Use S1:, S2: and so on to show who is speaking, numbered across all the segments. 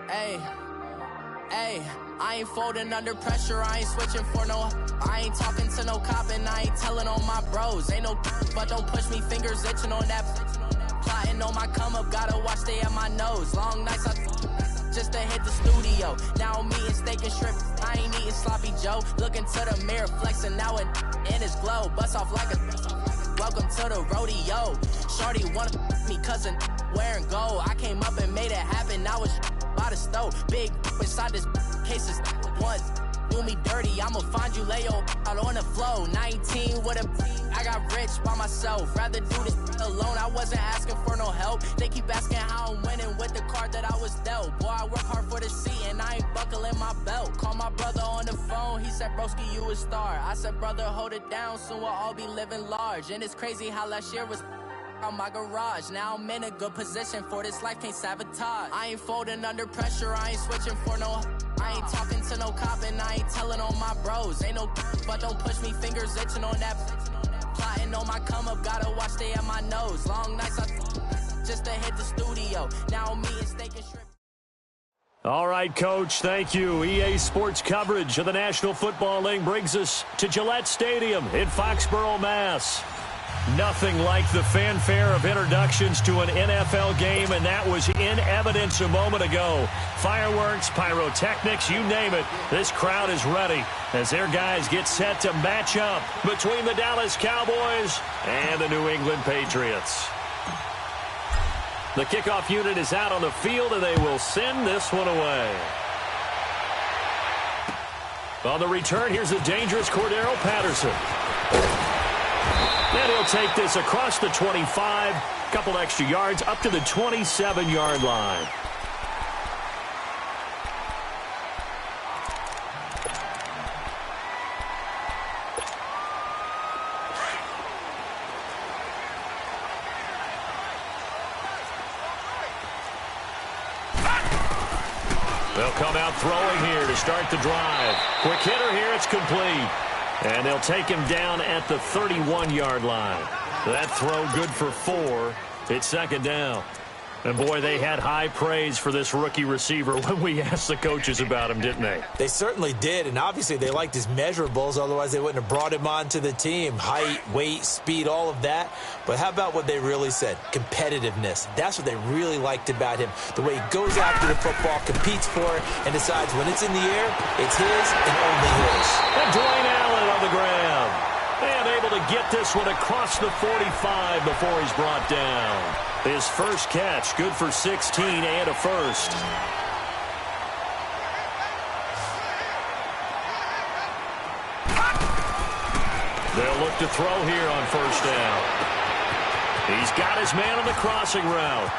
S1: Hey, hey, I ain't folding under pressure, I ain't switching for no. I ain't talking to no cop and I ain't telling on my bros. Ain't no but don't push me, fingers itching on that. Plotting on my come up, gotta watch stay at my nose. Long nights I just to hit the studio. Now I'm eating steak and shrimp, I ain't eating sloppy Joe. Looking to the mirror, flexing now and in his glow. Bust off like a welcome to the rodeo. Shorty wanna me cousin wearing gold. I came up and made it happen, now it's by the stove. Big inside this case is once. Do me dirty, I'ma find you, lay your out on the floor. 19 with a I got rich by myself. Rather do this alone, I wasn't asking for no help. They keep asking how I'm winning with the card that I was dealt. Boy, I work hard for the seat and I ain't buckling my belt. Call my brother on the phone, he said, broski, you a star. I said, brother, hold it down, soon we'll all be living large. And it's crazy how last year was on my garage. Now I'm in a good position for this life, can't sabotage. I ain't folding under pressure, I ain't switching for no. I ain't talking to no cop and I ain't telling on my bros. Ain't no but don't push me, fingers itching on that. Plotting on my come up, gotta watch stay at my nose. Long nights I just to hit the studio. Now I'm eating steak and shrimp.
S2: All right, Coach, thank you. EA Sports coverage of the National Football League brings us to Gillette Stadium in Foxborough, Mass. Nothing like the fanfare of introductions to an NFL game, and that was in evidence a moment ago. Fireworks, pyrotechnics, you name it. This crowd is ready as their guys get set to match up between the Dallas Cowboys and the New England Patriots. The kickoff unit is out on the field, and they will send this one away. On the return, here's a dangerous Cordero Patterson. And he'll take this across the 25, couple extra yards, up to the 27-yard line. They'll come out throwing here to start the drive. Quick hitter here, it's complete. And they'll take him down at the 31-yard line. That throw good for 4. It's second down. And, boy, they had high praise for this rookie receiver when we asked the coaches about him, didn't they?
S3: They certainly did, and obviously they liked his measurables. Otherwise, they wouldn't have brought him onto the team. Height, weight, speed, all of that. But how about what they really said? Competitiveness. That's what they really liked about him. The way he goes after the football, competes for it, and decides when it's in the air, it's his and only his.
S2: And Dwayne Allen on the ground. And able to get this one across the 45 before he's brought down. His first catch, good for 16 and a first. They'll look to throw here on first down. He's got his man on the crossing route.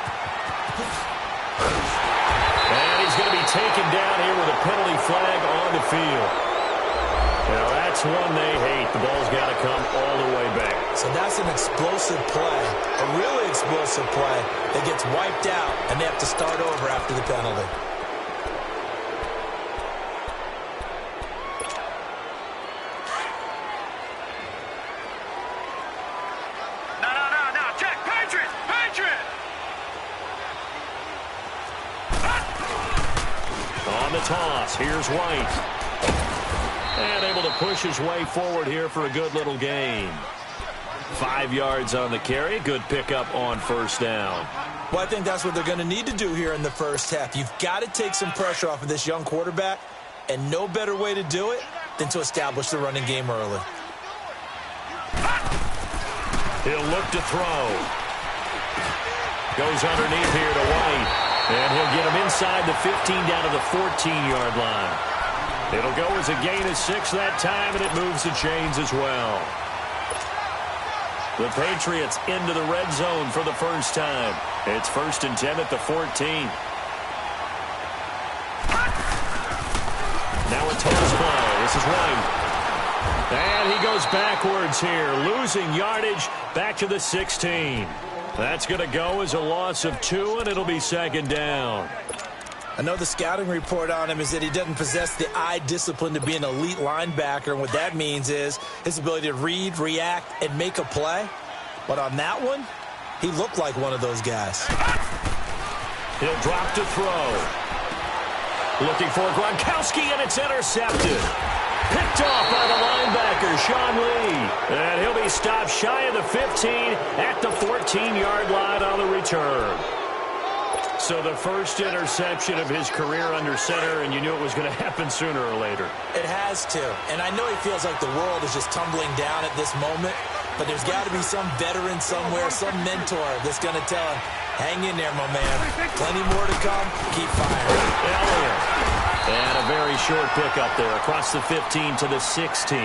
S2: And he's going to be taken down here with a penalty flag on the field. Now, that's one they hate. The ball's got to come all the way back.
S3: So that's an explosive play, a really explosive play that gets wiped out, and they have to start over after the penalty.
S4: No. Check. Patriots!
S2: On the toss, here's White. And able to push his way forward here for a good little gain. 5 yards on the carry. Good pickup on first down.
S3: Well, I think that's what they're going to need to do here in the first half. You've got to take some pressure off of this young quarterback, and no better way to do it than to establish the running game early.
S2: He'll look to throw. Goes underneath here to White. And he'll get him inside the 15 down to the 14-yard line. It'll go as a gain of 6 that time, and it moves the chains as well. The Patriots into the red zone for the first time. It's 1st and 10 at the 14. Now a toss play. This is White. And he goes backwards here, losing yardage back to the 16. That's going to go as a loss of 2, and it'll be second down.
S3: I know the scouting report on him is that he doesn't possess the eye discipline to be an elite linebacker, and what that means is his ability to read, react, and make a play. But on that one, he looked like one of those guys.
S2: He'll drop to throw. Looking for Gronkowski, and it's intercepted. Picked off by the linebacker, Sean Lee. And he'll be stopped shy of the 15 at the 14-yard line on the return. So the first interception of his career under center, and you knew it was going to happen sooner or later.
S3: It has to. And I know he feels like the world is just tumbling down at this moment, but there's got to be some veteran somewhere, some mentor that's going to tell him, hang in there, my man. Plenty more to come. Keep firing.
S2: Elliott. And a very short pickup there across the 15 to the 16.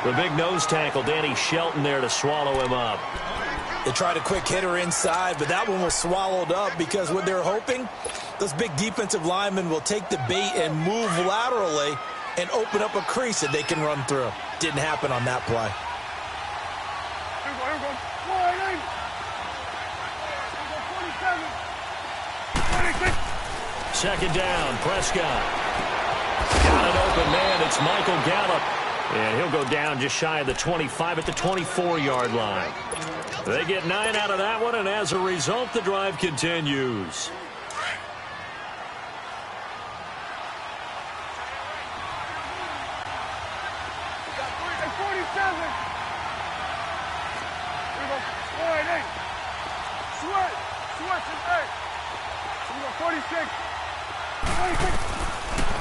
S2: The big nose tackle, Danny Shelton, there to swallow him up.
S3: They tried a quick hitter inside, but that one was swallowed up because what they're hoping, those big defensive linemen will take the bait and move laterally and open up a crease that they can run through. Didn't happen on that play.
S2: Second down, Prescott. Got an open man, it's Michael Gallup. And he'll go down just shy of the 25 at the 24-yard line. They get 9 out of that one, and as a result, the drive continues.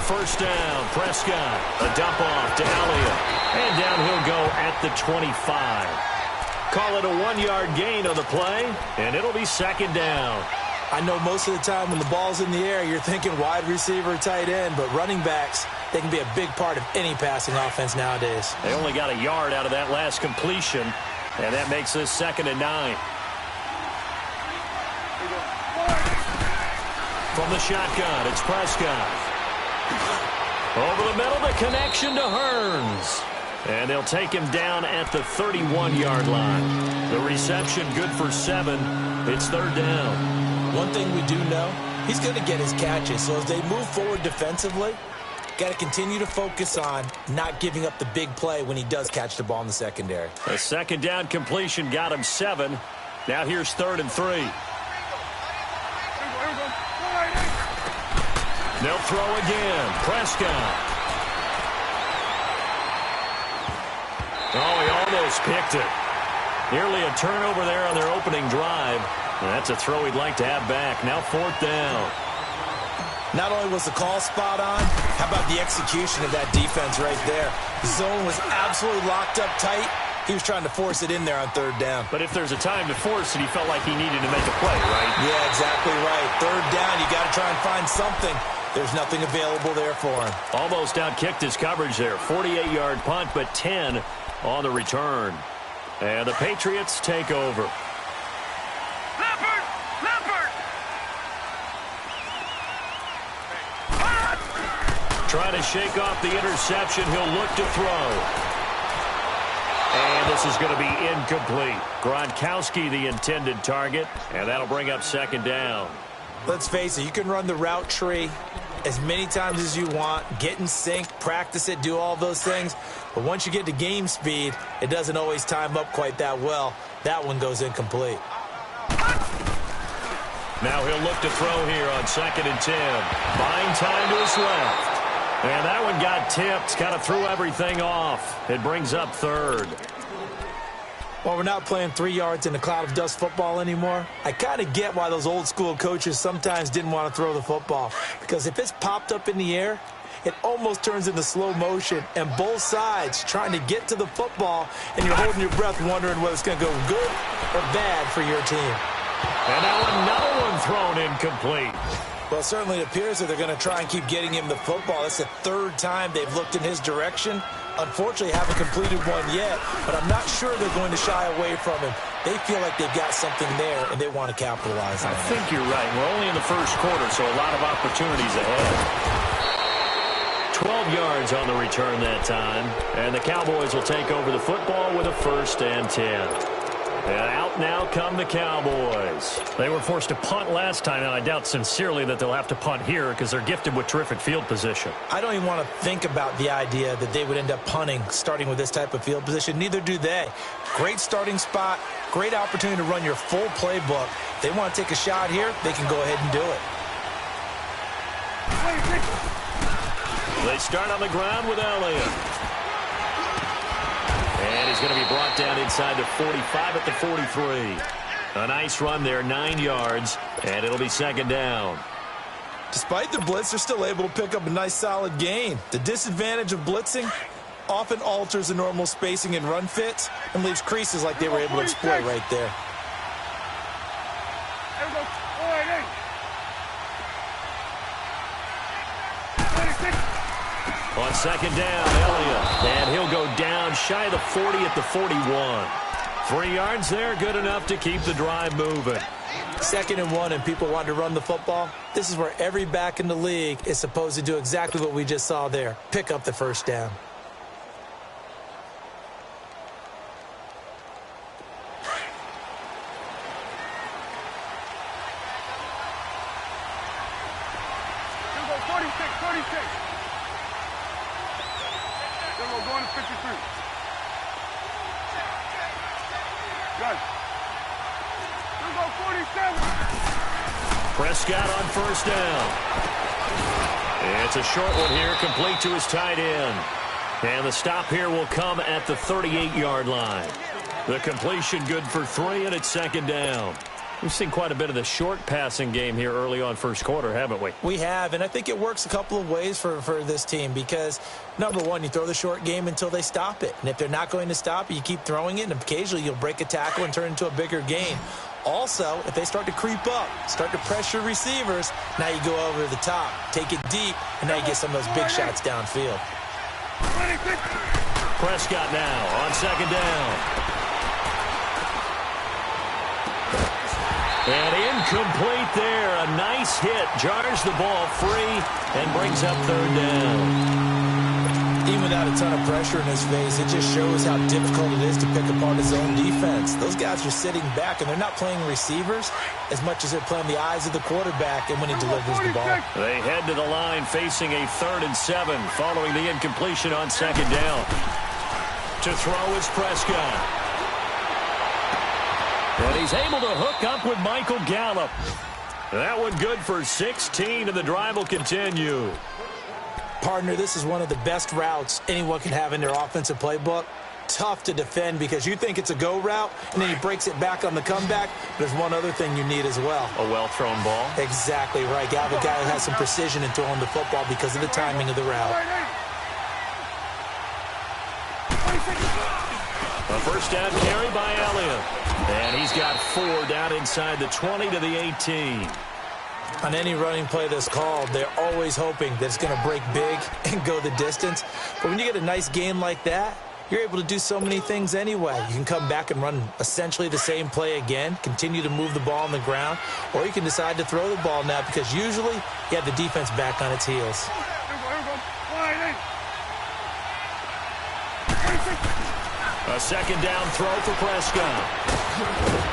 S2: First down, Prescott. A dump off to Elliott. And down he'll go at the 25. Call it a 1-yard gain on the play, and it'll be second down.
S3: I know most of the time when the ball's in the air, you're thinking wide receiver, tight end, but running backs, they can be a big part of any passing offense nowadays.
S2: They only got a yard out of that last completion, and that makes this 2nd and 9. From the shotgun, it's Prescott. Over the middle, the connection to Hearns. And they'll take him down at the 31-yard line. The reception good for 7. It's 3rd down.
S3: One thing we do know, he's going to get his catches. So as they move forward defensively, got to continue to focus on not giving up the big play when he does catch the ball in the secondary.
S2: A second down completion got him 7. Now here's 3rd and 3. They'll throw again. Prescott. Oh, he almost picked it. Nearly a turnover there on their opening drive. And that's a throw he'd like to have back. Now 4th down.
S3: Not only was the call spot on, how about the execution of that defense right there? The zone was absolutely locked up tight. He was trying to force it in there on 3rd down.
S2: But if there's a time to force it, he felt like he needed to make a play, right?
S3: Yeah, exactly right. 3rd down, you got to try and find something. There's nothing available there for him.
S2: Almost outkicked his coverage there. 48-yard punt, but 10 on the return. And the Patriots take over. Trying to shake off the interception. He'll look to throw. And this is going to be incomplete. Gronkowski, the intended target, and that'll bring up 2nd down.
S3: Let's face it, you can run the route tree as many times as you want, get in sync, practice it, do all those things. But once you get to game speed, it doesn't always time up quite that well. That one goes incomplete.
S2: Now he'll look to throw here on 2nd and 10. Buying time to his left. And that one got tipped, kind of threw everything off. It brings up 3rd.
S3: Well, we're not playing 3 yards in a cloud of dust football anymore. I kind of get why those old school coaches sometimes didn't want to throw the football. Because if it's popped up in the air, it almost turns into slow motion. And both sides trying to get to the football, and you're holding your breath wondering whether it's going to go good or bad for your team.
S2: And now another one thrown incomplete.
S3: Well, certainly it appears that they're going to try and keep getting him the football. It's the 3rd time they've looked in his direction. Unfortunately, haven't completed one yet, but I'm not sure they're going to shy away from him. They feel like they've got something there, and they want to capitalize on it.
S2: I think you're right. We're only in the first quarter, so a lot of opportunities ahead. 12 yards on the return that time, and the Cowboys will take over the football with a 1st and 10. And out now come the Cowboys. They were forced to punt last time, and I doubt sincerely that they'll have to punt here because they're gifted with terrific field position.
S3: I don't even want to think about the idea that they would end up punting starting with this type of field position. Neither do they. Great starting spot, great opportunity to run your full playbook. If they want to take a shot here, they can go ahead and do it.
S2: They start on the ground with Elliott. And he's going to be brought down inside the 45 at the 43. A nice run there, 9 yards, and it'll be second down.
S3: Despite the blitz, they're still able to pick up a nice solid gain. The disadvantage of blitzing often alters the normal spacing and run fits and leaves creases like they were able to exploit right there.
S2: On second down, Elliott, and he'll go down shy of the 40 at the 41. 3 yards there, good enough to keep the drive moving.
S3: 2nd and 1 and people want to run the football. This is where every back in the league is supposed to do exactly what we just saw there. Pick up the first down.
S4: Going to 53. Good. We'll go 47.
S2: Prescott on first down. It's a short one here, complete to his tight end. And the stop here will come at the 38-yard line. The completion good for 3, and it's second down. We've seen quite a bit of the short passing game here early on first quarter, haven't we?
S3: We have, and I think it works a couple of ways for this team because, number one, you throw the short game until they stop it. And if they're not going to stop it, you keep throwing it, and occasionally you'll break a tackle and turn it into a bigger gain. Also, if they start to creep up, start to pressure receivers, now you go over the top, take it deep, and now you get some of those big shots downfield.
S2: Prescott now on second down. And incomplete there. A nice hit. Jars the ball free and brings up third down.
S3: Even without a ton of pressure in his face, it just shows how difficult it is to pick apart his own defense. Those guys are sitting back, and they're not playing receivers as much as they're playing the eyes of the quarterback and when he delivers the ball.
S2: They head to the line facing a 3rd and 7 following the incompletion on second down. To throw is Prescott. And he's able to hook up with Michael Gallup. That one good for 16, and the drive will continue.
S3: Partner, this is one of the best routes anyone can have in their offensive playbook. Tough to defend because you think it's a go route, and then he breaks it back on the comeback. There's one other thing you need as well.
S2: A well-thrown ball.
S3: Exactly right. You have a guy who has some precision in throwing the football because of the timing of the route.
S2: A first down carry by Elliott. And he's got 4 down inside the 20 to the 18.
S3: On any running play that's called, they're always hoping that it's going to break big and go the distance. But when you get a nice gain like that, you're able to do so many things anyway. You can come back and run essentially the same play again, continue to move the ball on the ground, or you can decide to throw the ball now because usually you have the defense back on its heels.
S2: A second down throw for Prescott.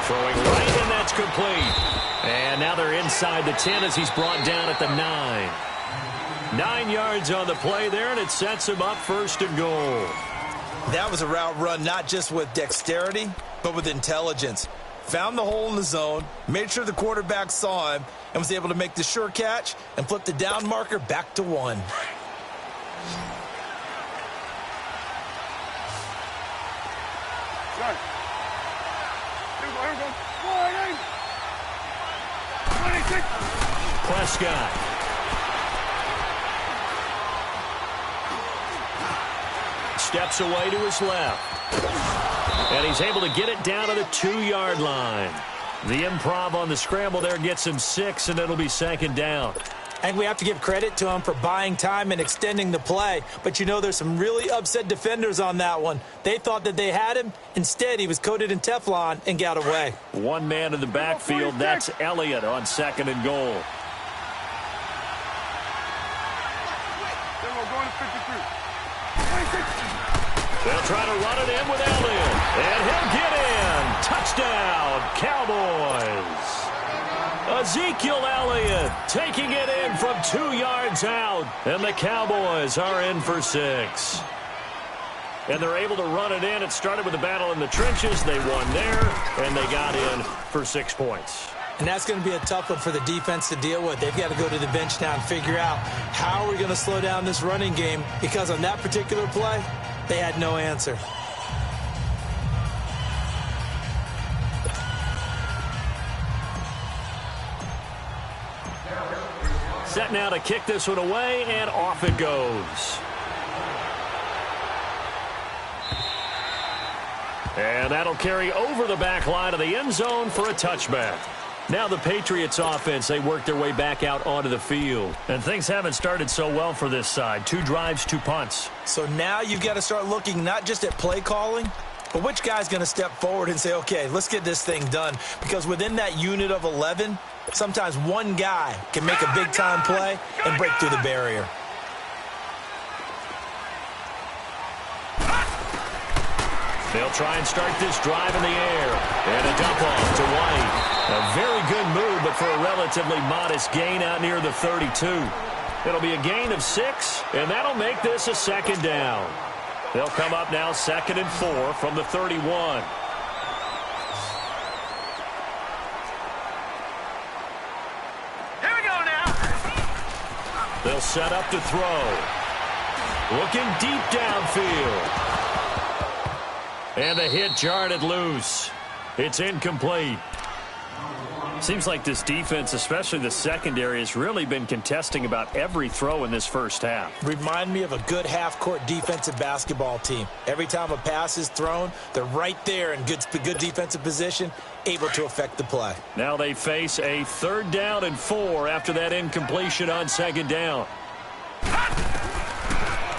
S2: Throwing right, and that's complete. And now they're inside the 10 as he's brought down at the 9. 9 yards on the play there, and it sets him up 1st and goal.
S3: That was a route run not just with dexterity, but with intelligence. Found the hole in the zone, made sure the quarterback saw him, and was able to make the sure catch and flip the down marker back to 1.
S2: Prescott. Steps away to his left. And he's able to get it down to the 2-yard line. The improv on the scramble there gets him 6, and it'll be second down.
S3: And we have to give credit to him for buying time and extending the play. But you know there's some really upset defenders on that one. They thought that they had him. Instead, he was coated in Teflon and got away.
S2: One man in the backfield. That's Elliott on 2nd and goal. They'll try to run it in with Elliott. And he'll get in. Touchdown, Cowboys. Ezekiel Elliott taking it in from 2 yards out. And the Cowboys are in for 6. And they're able to run it in. It started with a battle in the trenches. They won there, and they got in for 6 points.
S3: And that's going to be a tough one for the defense to deal with. They've got to go to the bench now and figure out how are we going to slow down this running game, because on that particular play, they had no answer.
S2: Set now to kick this one away, and off it goes. And that'll carry over the back line of the end zone for a touchback. Now the Patriots offense, they work their way back out onto the field. And things haven't started so well for this side. 2 drives, 2 punts.
S3: So now you've got to start looking not just at play calling, but which guy's going to step forward and say, okay, let's get this thing done. Because within that unit of 11, sometimes one guy can make a big-time play and break through the barrier.
S2: They'll try and start this drive in the air. And a dump off to White. A very good move, but for a relatively modest gain out near the 32. It'll be a gain of 6, and that'll make this a second down. They'll come up now 2nd and 4 from the 31.
S4: Here we go now.
S2: They'll set up to throw. Looking deep downfield. And the hit jarred it loose. It's incomplete. Seems like this defense, especially the secondary, has really been contesting about every throw in this first half.
S3: Remind me of a good half-court defensive basketball team. Every time a pass is thrown, they're right there in good defensive position, able to affect the play.
S2: Now they face a 3rd down and 4 after that incompletion on 2nd down.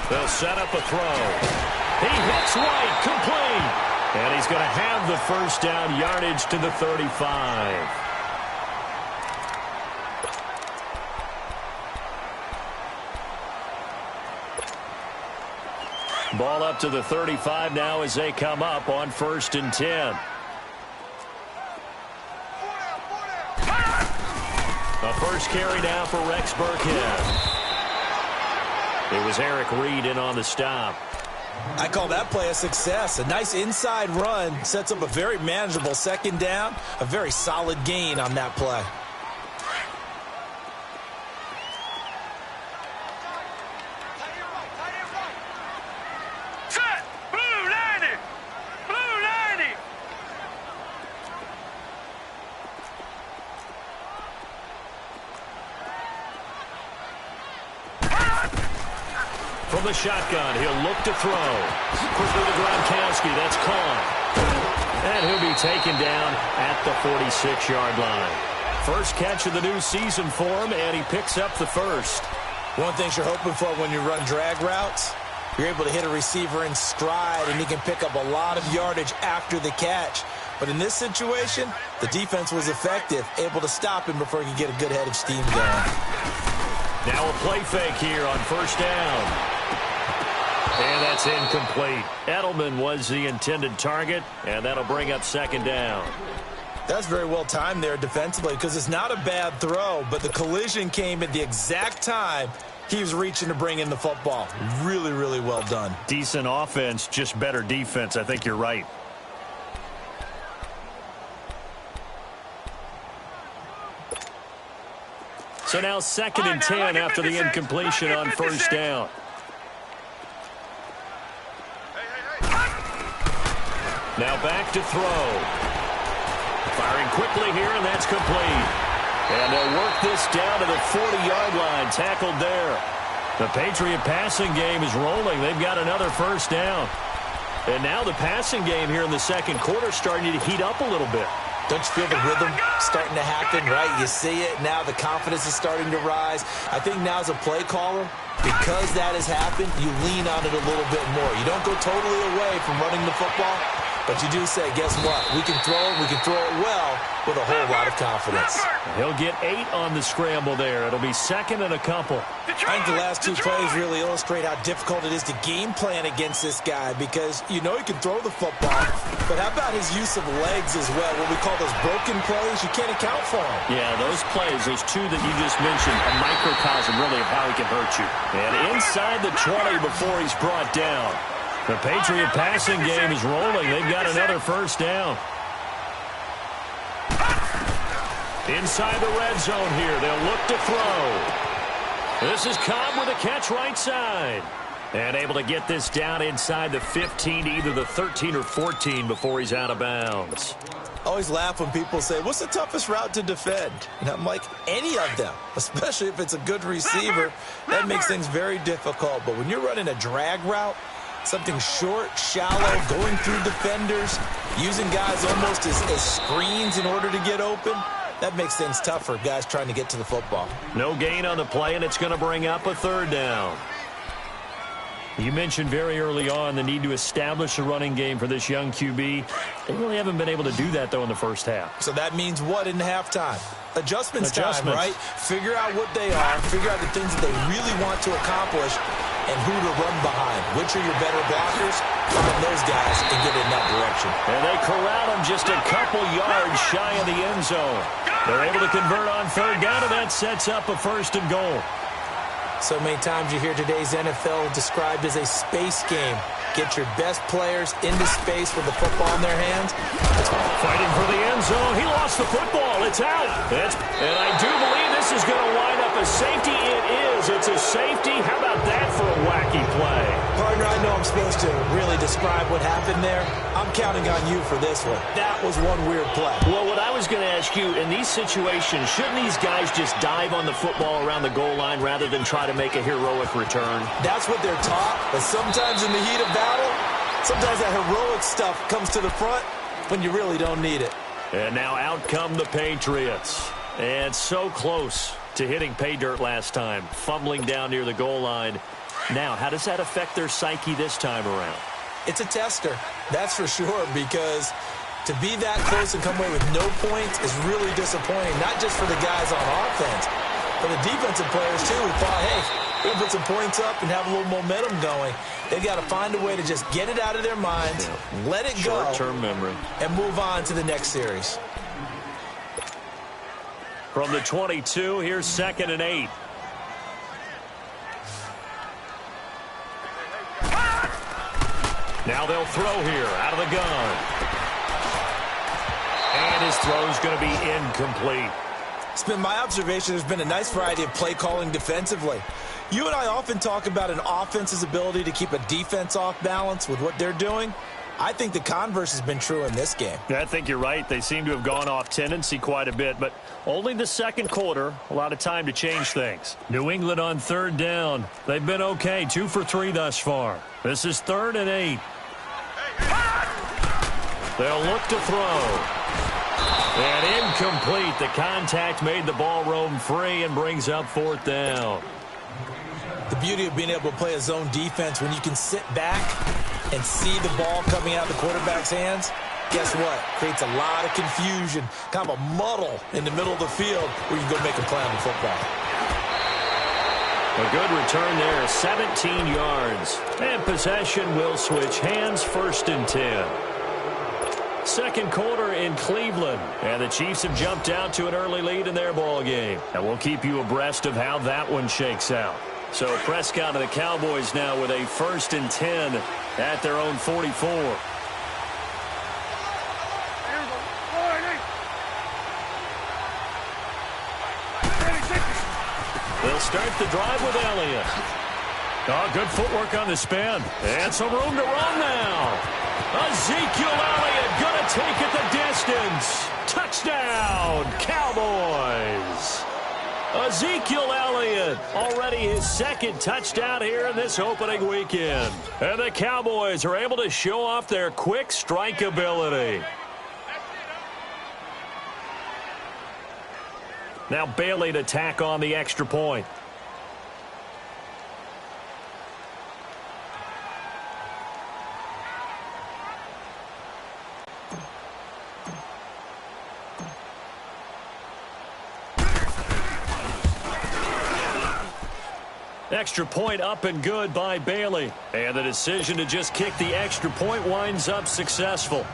S2: They'll set up a throw. He hits White, complete. And he's going to have the first down yardage to the 35. Ball up to the 35 now as they come up on 1st and 10. A first carry now for Rex Burkhead. It was Eric Reed in on the stop.
S3: I call that play a success. A nice inside run sets up a very manageable 2nd down. A very solid gain on that play.
S4: Set. Blue 90. Blue 90.
S2: From the shotgun, he'll look to throw. Quickly to Gronkowski, that's caught. And he'll be taken down at the 46-yard line. First catch of the new season for him, and he picks up the first.
S3: One thing you're hoping for when you run drag routes, you're able to hit a receiver in stride, and he can pick up a lot of yardage after the catch. But in this situation, the defense was effective, able to stop him before he could get a good head of steam going.
S2: Now a play fake here on 1st down. And that's incomplete. Edelman was the intended target, and that'll bring up 2nd down.
S3: That's very well timed there defensively, because it's not a bad throw, but the collision came at the exact time he was reaching to bring in the football. Really, really well done.
S2: Decent offense, just better defense. I think you're right. So now 2nd and 10 after the incompletion on 1st down. Now back to throw. Firing quickly here, and that's complete. And they'll work this down to the 40-yard line, tackled there. The Patriot passing game is rolling. They've got another first down. And now the passing game here in the second quarter starting to heat up a little bit.
S3: Don't you feel the rhythm starting to happen, right? You see it. Now the confidence is starting to rise. I think now as a play caller, because that has happened, you lean on it a little bit more. You don't go totally away from running the football, but you do say, guess what? We can throw it. We can throw it well with a whole lot of confidence.
S2: He'll get 8 on the scramble there. It'll be 2nd and a couple.
S3: I think the last 2 plays really illustrate how difficult it is to game plan against this guy, because you know he can throw the football, but how about his use of legs as well? What we call those broken plays, you can't account for them.
S2: Yeah, those plays, those 2 that you just mentioned, a microcosm really of how he can hurt you. And inside the 20 before he's brought down. The Patriot passing game is rolling. They've got another first down. Inside the red zone here. They'll look to throw. This is Cobb with a catch right side. And able to get this down inside the 15, either the 13 or 14 before he's out of bounds.
S3: I always laugh when people say, what's the toughest route to defend? And I'm like, any of them, especially if it's a good receiver. That makes things very difficult. But when you're running a drag route, something short, shallow, going through defenders, using guys almost as screens in order to get open, that makes things tough for guys trying to get to the football.
S2: No gain on the play, and it's going to bring up a third down. You mentioned very early on the need to establish a running game for this young QB. They really haven't been able to do that, though, in the first half.
S3: So that means what in halftime? Adjustments time, right? Figure out what they are, figure out the things that they really want to accomplish, and who to run behind. Which are your better blockers? Find those guys and get in that direction.
S2: And they corral him just a couple yards shy of the end zone. They're able to convert on third down, and that sets up a first and goal.
S3: So many times you hear today's NFL described as a space game. Get your best players into space with the football in their hands.
S2: Fighting for the end zone. He lost the football. It's out. And I do believe this is going to wind up a safety. It is. It's a safety. How about that for a wacky play?
S3: Partner, I know I'm supposed to really describe what happened there. I'm counting on you for this one. That was one weird play.
S2: Well, what I was going to ask you, in these situations, shouldn't these guys just dive on the football around the goal line rather than try to make a heroic return?
S3: That's what they're taught, but sometimes in the heat of battle, sometimes that heroic stuff comes to the front when you really don't need it.
S2: And now out come the Patriots. And so close to hitting pay dirt last time, fumbling down near the goal line. Now, how does that affect their psyche this time around?
S3: It's a tester, that's for sure, because to be that close and come away with no points is really disappointing, not just for the guys on offense, but the defensive players, too, who thought, hey, we're going to put some points up and have a little momentum going. They've got to find a way to just get it out of their minds, let it go,
S2: short-term memory,
S3: and move on to the next series.
S2: From the 22, here's 2nd and 8. Now they'll throw here out of the gun. And his throw's going to be incomplete.
S3: It's been my observation there's been a nice variety of play calling defensively. You and I often talk about an offense's ability to keep a defense off balance with what they're doing. I think the converse has been true in this game.
S2: I think you're right. They seem to have gone off tendency quite a bit, but only the second quarter, a lot of time to change things. New England on third down. They've been okay, 2 for 3 thus far. This is 3rd and 8. They'll look to throw. And incomplete. The contact made the ball roam free and brings up 4th down.
S3: The beauty of being able to play a zone defense when you can sit back and see the ball coming out of the quarterback's hands, guess what? Creates a lot of confusion, kind of a muddle in the middle of the field where you can go make a play on the football.
S2: A good return there, 17 yards. And possession will switch hands, 1st and 10. Second quarter in Cleveland. And the Chiefs have jumped out to an early lead in their ball game. And we'll keep you abreast of how that one shakes out. So Prescott and the Cowboys now with a 1st and 10 at their own 44. They'll start the drive with Elliott. Oh, good footwork on the spin. And some room to run now. Ezekiel Elliott going to take it the distance. Touchdown, Cowboys. Ezekiel Elliott, already his 2nd touchdown here in this opening weekend. And the Cowboys are able to show off their quick strike ability. Now Bailey to tack on the extra point. Extra point up and good by Bailey. And the decision to just kick the extra point winds up successful.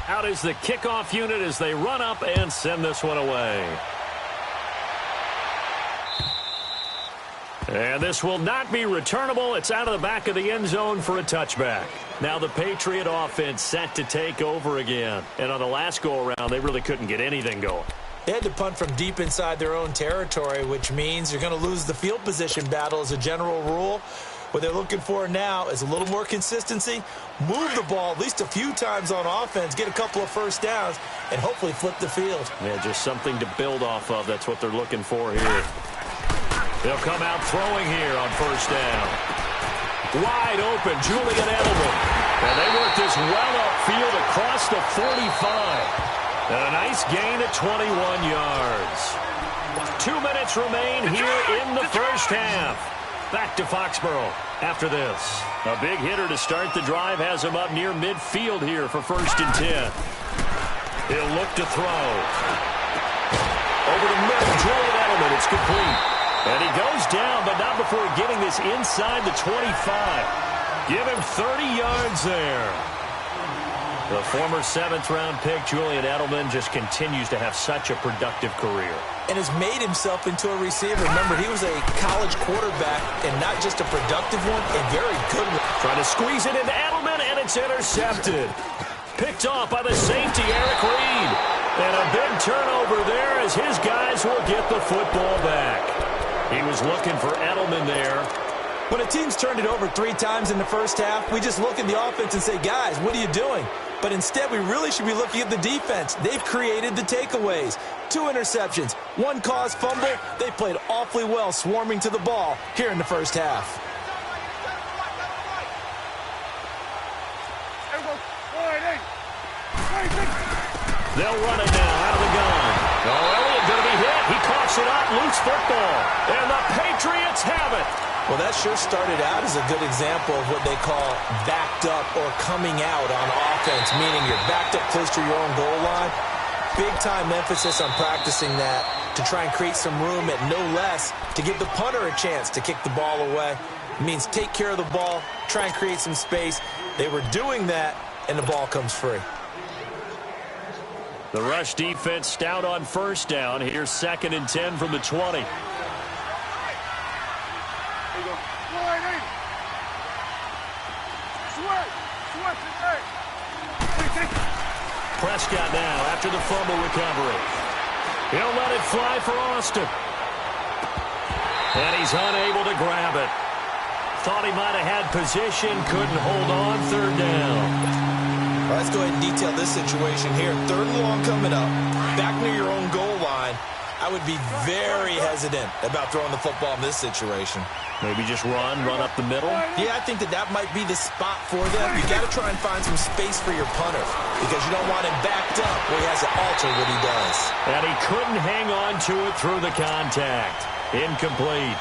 S2: Out is the kickoff unit as they run up and send this one away. And this will not be returnable. It's out of the back of the end zone for a touchback. Now the Patriot offense set to take over again. And on the last go-around, they really couldn't get anything going.
S3: They had to punt from deep inside their own territory, which means you're going to lose the field position battle as a general rule. What they're looking for now is a little more consistency, move the ball at least a few times on offense, get a couple of first downs, and hopefully flip the field.
S2: Yeah, just something to build off of. That's what they're looking for here. They'll come out throwing here on first down. Wide open, Julian Edelman. And they work this well upfield across the 45. And a nice gain at 21 yards. 2 minutes remain here in the first half. Back to Foxborough after this. A big hitter to start the drive has him up near midfield here for 1st and 10. He'll look to throw. Over the middle, Julian Edelman. It's complete. And he goes down, but not before getting this inside the 25. Give him 30 yards there. The former 7th-round pick, Julian Edelman, just continues to have such a productive career.
S3: And has made himself into a receiver. Remember, he was a college quarterback, and not just a productive one, a very good one.
S2: Trying to squeeze it into Edelman, and it's intercepted. Picked off by the safety, Eric Reed. And a big turnover there as his guys will get the football back. He was looking for Edelman there.
S3: When a team's turned it over 3 times in the first half, we just look at the offense and say, guys, what are you doing? But instead, we really should be looking at the defense. They've created the takeaways. 2 interceptions, 1 caused fumble. They played awfully well swarming to the ball here in the first half.
S2: They'll run it now out of the gun. Oh, Elliott going to be hit. He coughs it up, loose football. And the Patriots have it.
S3: Well, that sure started out as a good example of what they call backed up or coming out on offense, meaning you're backed up close to your own goal line. Big-time emphasis on practicing that to try and create some room at no less to give the punter a chance to kick the ball away. It means take care of the ball, try and create some space. They were doing that, and the ball comes free.
S2: The rush defense stout on first down. Here's 2nd and 10 from the 20. Prescott now after the fumble recovery. He'll let it fly for Austin. And he's unable to grab it. Thought he might have had position, couldn't hold on, 3rd down.
S3: Well, let's go ahead and detail this situation here. 3rd and long coming up, back near your own goal line. I would be very hesitant about throwing the football in this situation.
S2: Maybe just run up the middle?
S3: Yeah, I think that might be the spot for them. You got to try and find some space for your punter because you don't want him backed up where he has to alter what he does.
S2: And he couldn't hang on to it through the contact. Incomplete.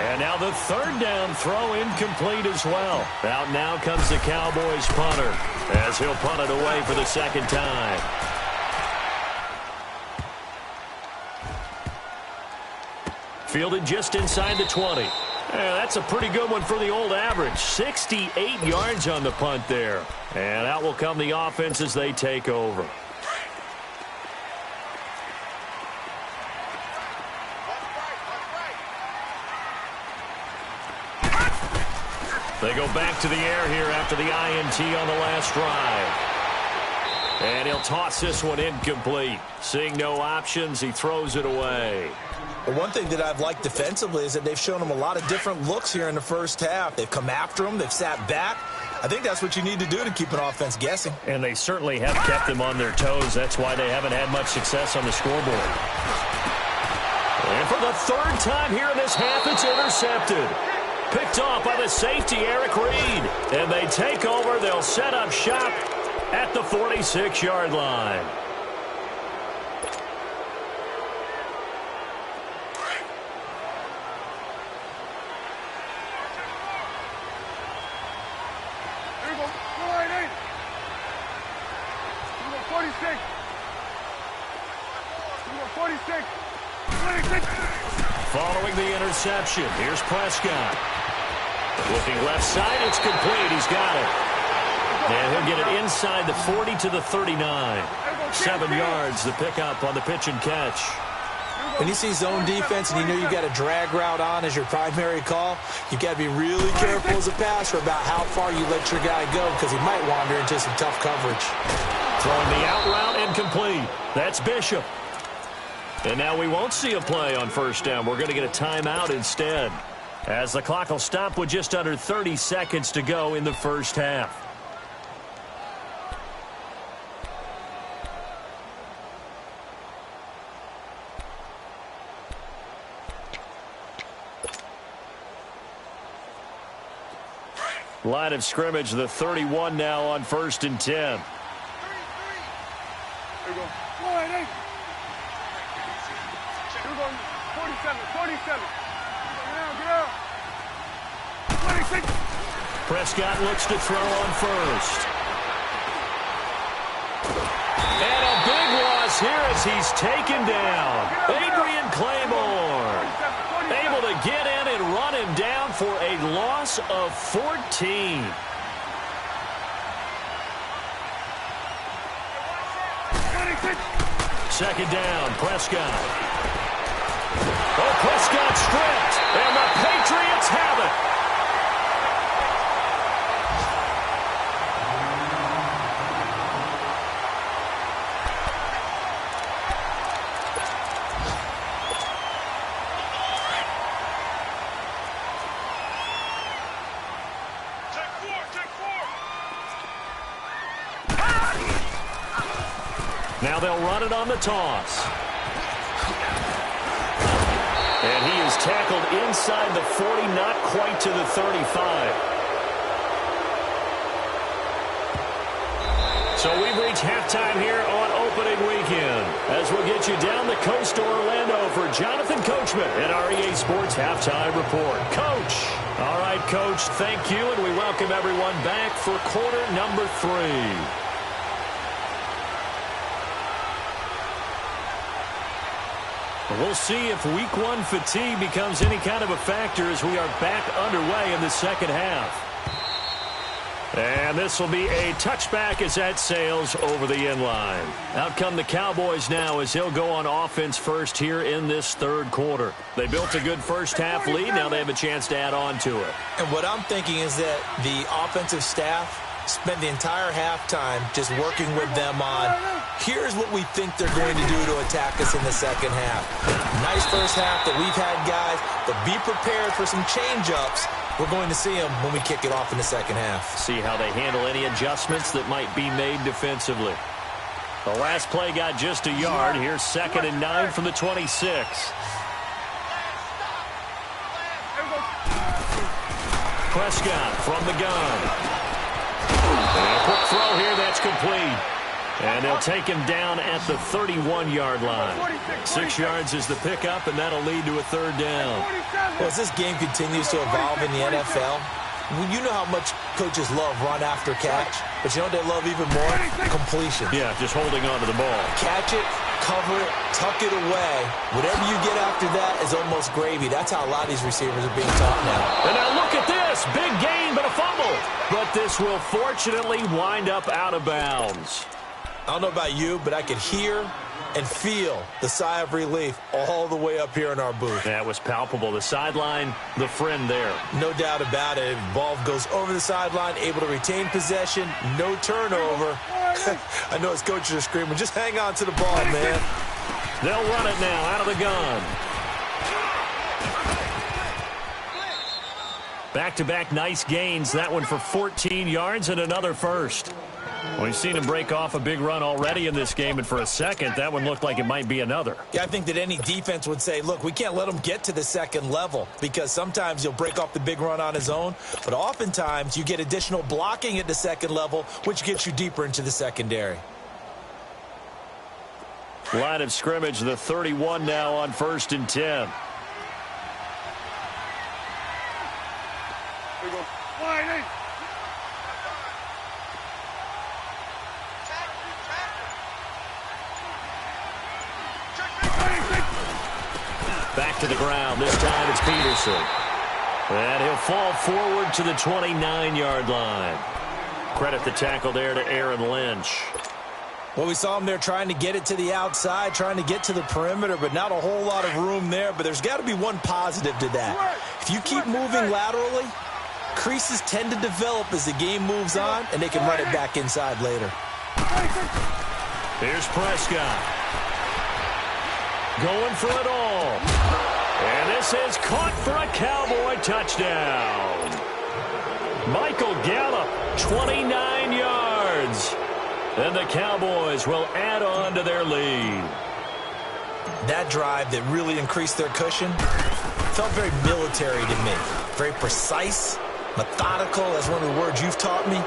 S2: And now the 3rd down throw incomplete as well. Out now comes the Cowboys punter as he'll punt it away for the 2nd time. Fielded just inside the 20. Yeah, that's a pretty good one for the old average. 68 yards on the punt there. And out will come the offense as they take over. They go back to the air here after the INT on the last drive. And he'll toss this one incomplete. Seeing no options, he throws it away.
S3: But one thing that I've liked defensively is that they've shown him a lot of different looks here in the first half. They've come after him. They've sat back. I think that's what you need to do to keep an offense guessing.
S2: And they certainly have kept them on their toes. That's why they haven't had much success on the scoreboard. And for the 3rd time here in this half, it's intercepted. Picked off by the safety, Eric Reed. And they take over. They'll set up shop at the 46-yard line. Following the interception, here's Prescott. Looking left side, it's complete. He's got it. And he'll get it inside the 40 to the 39. 7 yards, the pickup on the pitch and catch.
S3: When you see zone defense and you know you got a drag route on as your primary call, you got to be really careful as a passer about how far you let your guy go because he might wander into some tough coverage.
S2: Throwing the out route incomplete. That's Bishop. And now we won't see a play on first down. We're going to get a timeout instead, as the clock will stop with just under 30 seconds to go in the first half. Line of scrimmage, the 31 now on 1st and 10.
S4: There you go. Go ahead, hey. Here we go. 47. Get out. 26.
S2: Prescott looks to throw on first. And a big loss here as he's taken down. Adrian Claymore able to get in and run him down for a loss of 14. Second down, Prescott. Oh, Prescott stripped, and the Patriots have it. Now they'll run it on the toss. And he is tackled inside the 40, not quite to the 35. So we've reached halftime here on opening weekend, as we'll get you down the coast to Orlando for Jonathan Coachman at our EA Sports Halftime Report. Coach. All right, Coach, thank you, and we welcome everyone back for quarter number 3. We'll see if week 1 fatigue becomes any kind of a factor as we are back underway in the second half. And this will be a touchback as that sails over the end line. Out come the Cowboys now as he'll go on offense first here in this third quarter. They built a good first half lead. Now they have a chance to add on to it.
S3: And what I'm thinking is that the offensive staff spend the entire halftime just working with them on, here's what we think they're going to do to attack us in the second half. Nice first half that we've had, guys, but be prepared for some change-ups. We're going to see them when we kick it off in the second half.
S2: See how they handle any adjustments that might be made defensively. The last play got just a yard. Here's 2nd and 9 from the 26. Prescott from the gun. And a quick throw here, that's complete. And they'll take him down at the 31-yard line. 6 yards is the pickup, and that'll lead to a third down.
S3: Well, as this game continues to evolve in the NFL, you know how much coaches love run after catch, but you know what they love even more? Completion.
S2: Yeah, just holding on to the ball.
S3: Catch it, cover it, tuck it away. Whatever you get after that is almost gravy. That's how a lot of these receivers are being taught now.
S2: And now look at this. Big gain, but a fumble. But this will fortunately wind up out of bounds.
S3: I don't know about you, but I could hear and feel the sigh of relief all the way up here in our booth.
S2: That was palpable. The sideline, the friend there.
S3: No doubt about it. Ball goes over the sideline, able to retain possession, no turnover. I know his coaches are screaming, just hang on to the ball, man.
S2: They'll run it now out of the gun. Back-to-back nice gains. That one for 14 yards and another first. We've seen him break off a big run already in this game, and for a second, that one looked like it might be another.
S3: Yeah, I think that any defense would say, look, we can't let him get to the second level because sometimes he'll break off the big run on his own, but oftentimes you get additional blocking at the second level, which gets you deeper into the secondary.
S2: Line of scrimmage, the 31 now on 1st and 10.
S4: Here we go. Wide eight.
S2: Back to the ground. This time it's Peterson. And he'll fall forward to the 29-yard line. Credit the tackle there to Aaron Lynch.
S3: Well, we saw him there trying to get it to the outside, trying to get to the perimeter, but not a whole lot of room there. But there's got to be one positive to that. If you keep moving laterally, creases tend to develop as the game moves on, and they can run it back inside later.
S2: Here's Prescott. Going for it all. And this is caught for a Cowboy touchdown. Michael Gallup, 29 yards. And the Cowboys will add on to their lead.
S3: That drive that really increased their cushion felt very military to me. Very precise, methodical. That's one of the words you've taught me.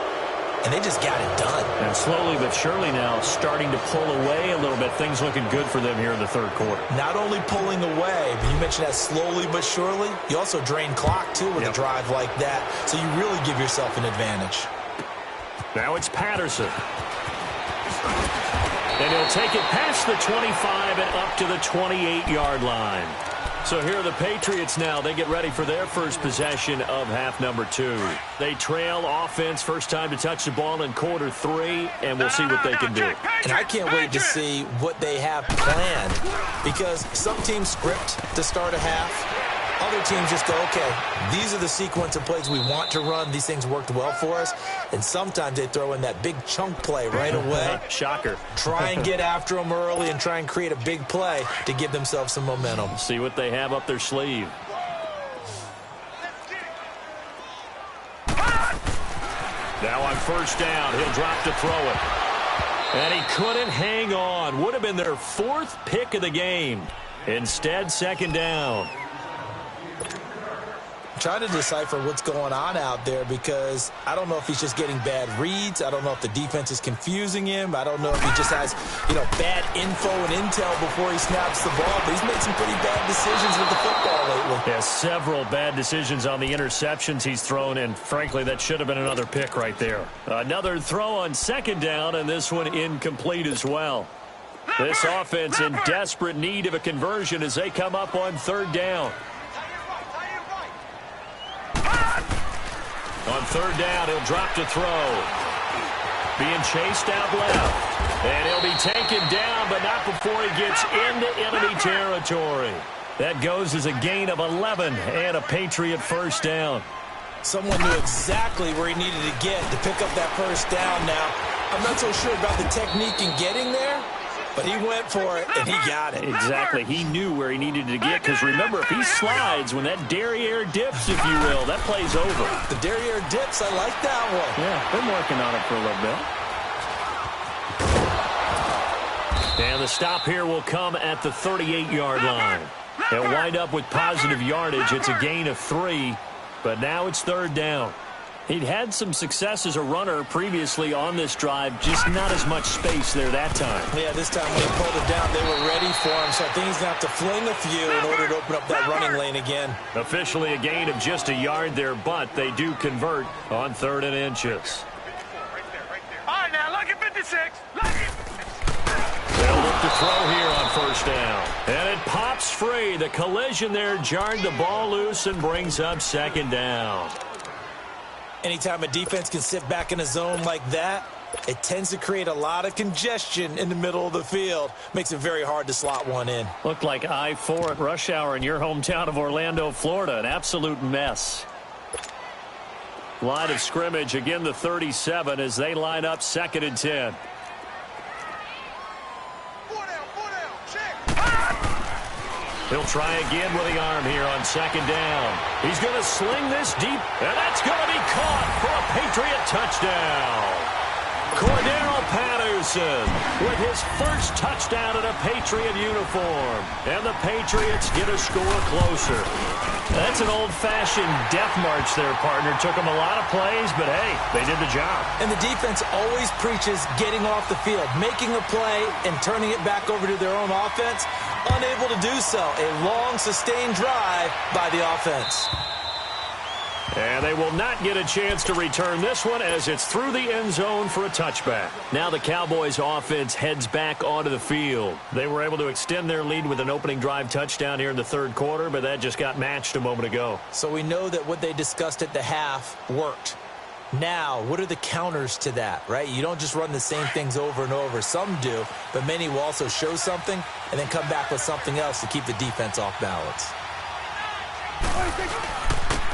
S3: And they just got it done.
S2: And slowly but surely now starting to pull away a little bit. Things looking good for them here in the third quarter.
S3: Not only pulling away, but you mentioned that slowly but surely. You also drain clock, too, with a drive like that. So you really give yourself an advantage.
S2: Now it's Patterson. And he'll take it past the 25 and up to the 28-yard line. So here are the Patriots now. They get ready for their first possession of half number 2. They trail offense, first time to touch the ball in quarter 3, and we'll see what they can do.
S3: And I can't wait to see what they have planned, because some teams script to start a half. Other teams just go, okay, these are the sequence of plays we want to run. These things worked well for us. And sometimes they throw in that big chunk play right away.
S2: Shocker.
S3: Try and get after them early and try and create a big play to give themselves some momentum.
S2: See what they have up their sleeve. Now on first down, he'll drop to throw it. And he couldn't hang on. Would have been their 4th pick of the game. Instead, second down.
S3: Trying to decipher what's going on out there, because I don't know if he's just getting bad reads. I don't know if the defense is confusing him. I don't know if he just has, bad info and intel before he snaps the ball. But he's made some pretty bad decisions with the football lately.
S2: Yeah, several bad decisions on the interceptions he's thrown, and frankly, that should have been another pick right there. Another throw on second down, and this one incomplete as well. This offense in desperate need of a conversion as they come up on third down. On third down, he'll drop to throw. Being chased out left. And he'll be taken down, but not before he gets into enemy territory. That goes as a gain of 11 and a Patriot first down.
S3: Someone knew exactly where he needed to get to pick up that first down now. I'm not so sure about the technique in getting there, but he went for it, and he got it.
S2: Exactly. He knew where he needed to get, because remember, if he slides, when that derriere dips, if you will, that play's over.
S3: The derriere dips, I like that one.
S2: Yeah, been working on it for a little bit. And the stop here will come at the 38-yard line. They'll wind up with positive yardage. It's a gain of 3, but now it's third down. He'd had some success as a runner previously on this drive, just not as much space there that time.
S3: Yeah, this time when he pulled it down, they were ready for him, so I think he's going to have to fling a few in order to open up that running lane again.
S2: Officially a gain of just a yard there, but they do convert on 3rd and inches.
S4: All right, now, look at 56. Look at
S2: They'll look to throw here on first down. And it pops free. The collision there jarred the ball loose and brings up second down.
S3: Anytime a defense can sit back in a zone like that, it tends to create a lot of congestion in the middle of the field. Makes it very hard to slot one in.
S2: Looked like I-4 at rush hour in your hometown of Orlando, Florida. An absolute mess. Line of scrimmage, again the 37 as they line up 2nd and 10. He'll try again with the arm here on second down. He's going to sling this deep, and that's going to be caught for a Patriot touchdown. Cordero Patterson with his first touchdown in a Patriot uniform. And the Patriots get a score closer. That's an old-fashioned death march there, partner. Took them a lot of plays, but hey, they did the job.
S3: And the defense always preaches getting off the field, making a play and turning it back over to their own offense. Unable to do so. A long, sustained drive by the offense.
S2: And they will not get a chance to return this one as it's through the end zone for a touchback. Now the Cowboys offense heads back onto the field. They were able to extend their lead with an opening drive touchdown here in the third quarter, but that just got matched a moment ago.
S3: So we know that what they discussed at the half worked. Now, what are the counters to that, right? You don't just run the same things over and over. Some do, but many will also show something and then come back with something else to keep the defense off balance.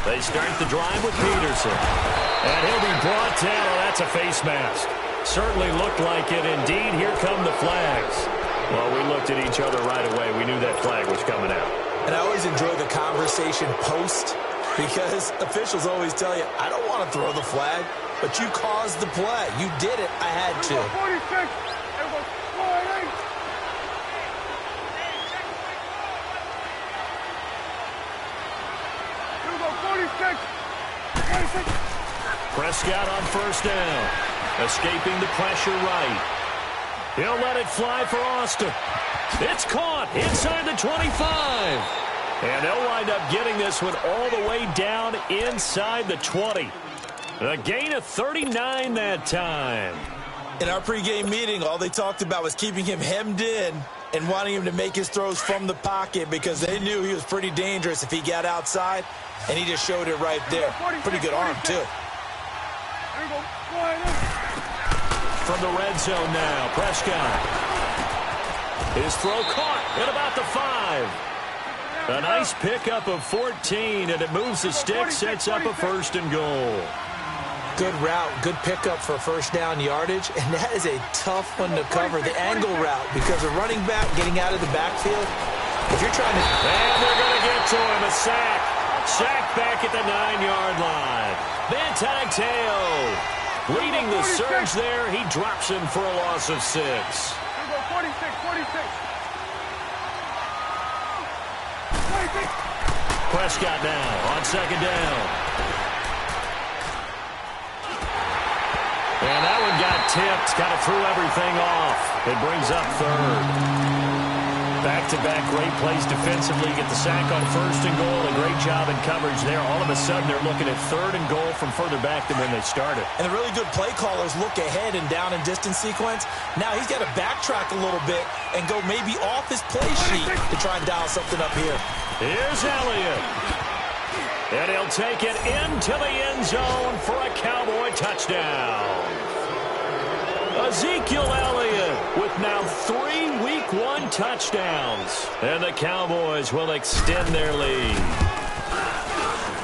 S2: They start the drive with Peterson. And he'll be brought down. Oh, that's a face mask. Certainly looked like it. Indeed, here come the flags. Well, we looked at each other right away. We knew that flag was coming out.
S3: And I always enjoy the conversation post because officials always tell you, I don't want to throw the flag, but you caused the play. You did it. I had to.
S4: 46.
S2: Prescott on first down. Escaping the pressure right. He'll let it fly for Austin. It's caught inside the 25. And they'll wind up getting this one all the way down inside the 20. A gain of 39 that time.
S3: In our pregame meeting, all they talked about was keeping him hemmed in and wanting him to make his throws from the pocket because they knew he was pretty dangerous if he got outside, and he just showed it right there. Pretty good arm, too.
S2: From the red zone now, Prescott. His throw caught at about the 5. A nice pickup of 14, and it moves the stick, sets up a 1st and goal.
S3: Good route, good pickup for first down yardage, and that is a tough one to cover, the angle route, because a running back getting out of the backfield, if you're trying to...
S2: And they're going to get to him, a sack. Sack back at the 9-yard line. Manti Te'o leading the surge there. He drops him for a loss of 6.
S4: 46.
S2: Prescott now on second down. And that one got tipped, kind of threw everything off. It brings up 3rd. Back-to-back great plays defensively. Get the sack on 1st and goal. A great job in coverage there. All of a sudden, they're looking at 3rd and goal from further back than when they started.
S3: And the really good play callers look ahead and down and distance sequence. Now he's got to backtrack a little bit and go maybe off his play sheet to try and dial something up here.
S2: Here's Elliott. And he'll take it into the end zone for a Cowboy touchdown. Ezekiel Elliott with now 3 Week 1 touchdowns. And the Cowboys will extend their lead.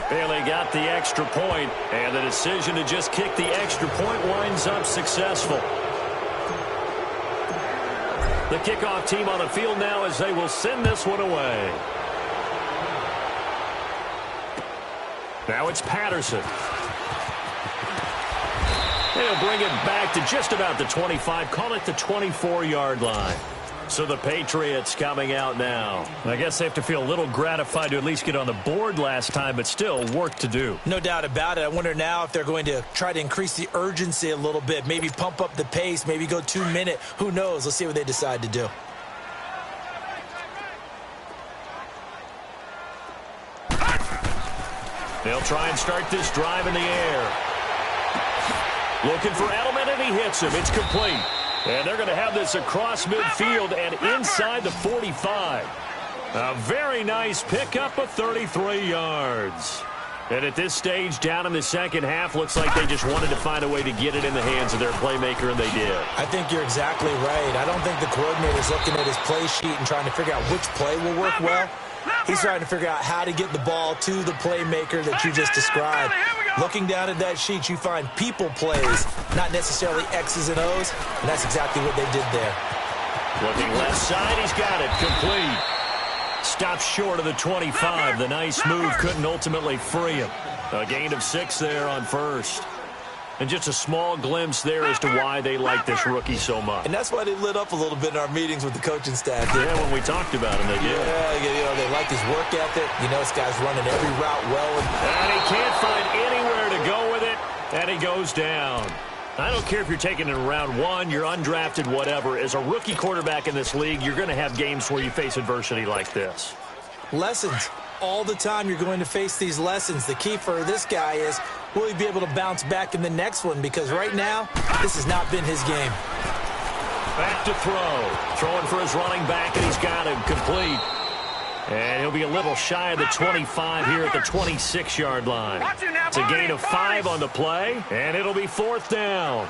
S2: Bailey got the extra point, and the decision to just kick the extra point winds up successful. The kickoff team on the field now as they will send this one away. Now it's Patterson. They'll bring it back to just about the 25. Call it the 24-yard line. So the Patriots coming out now. I guess they have to feel a little gratified to at least get on the board last time, but still work to do.
S3: No doubt about it. I wonder now if they're going to try to increase the urgency a little bit, maybe pump up the pace, maybe go 2-minute. Who knows? Let's see what they decide to do.
S2: They'll try and start this drive in the air. Looking for Edelman, and he hits him. It's complete. And they're going to have this across midfield and inside the 45. A very nice pickup of 33 yards. And at this stage, down in the second half, looks like they just wanted to find a way to get it in the hands of their playmaker, and they did.
S3: I think you're exactly right. I don't think the coordinator's looking at his play sheet and trying to figure out which play will work well. He's trying to figure out how to get the ball to the playmaker that you just described. Looking down at that sheet, you find people plays, not necessarily X's and O's, and that's exactly what they did there.
S2: Looking left side, he's got it. Complete. Stops short of the 25. The nice move couldn't ultimately free him. A gain of 6 there on first. And just a small glimpse there as to why they like this rookie so much.
S3: And that's why they lit up a little bit in our meetings with the coaching staff.
S2: Yeah, when we talked about him, they did.
S3: Yeah, they like his work ethic. You know, this guy's running every route well.
S2: And he can't find anywhere to go with it, and he goes down. I don't care if you're taking it in round 1, you're undrafted, whatever. As a rookie quarterback in this league, you're going to have games where you face adversity like this.
S3: Lessons. All the time you're going to face these lessons. The key for this guy is, will he be able to bounce back in the next one? Because right now, this has not been his game.
S2: Back to throw. Throwing for his running back, and he's got him complete. And he'll be a little shy of the 25 here at the 26-yard line. It's a gain of 5 on the play, and it'll be 4th down.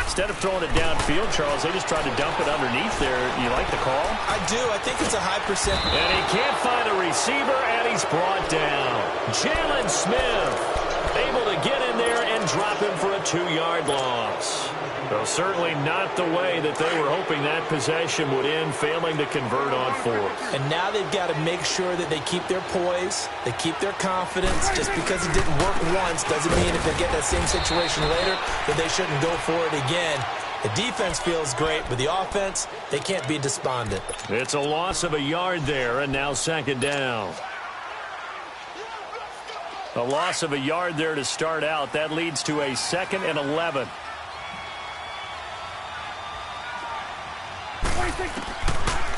S2: Instead of throwing it downfield, Charles, they just tried to dump it underneath there. You like the call?
S3: I do. I think it's a high percent.
S2: And he can't find a receiver, and he's brought down. Jalen Smith able to get in there and drop him for a 2-yard loss. Though certainly not the way that they were hoping that possession would end, failing to convert on 4th.
S3: And now they've got to make sure that they keep their poise, they keep their confidence. Just because it didn't work once doesn't mean if they get that same situation later that they shouldn't go for it again. The defense feels great, but the offense, they can't be despondent.
S2: It's a loss of a yard there, and now 2nd down. A loss of a yard there to start out. That leads to a 2nd and 11.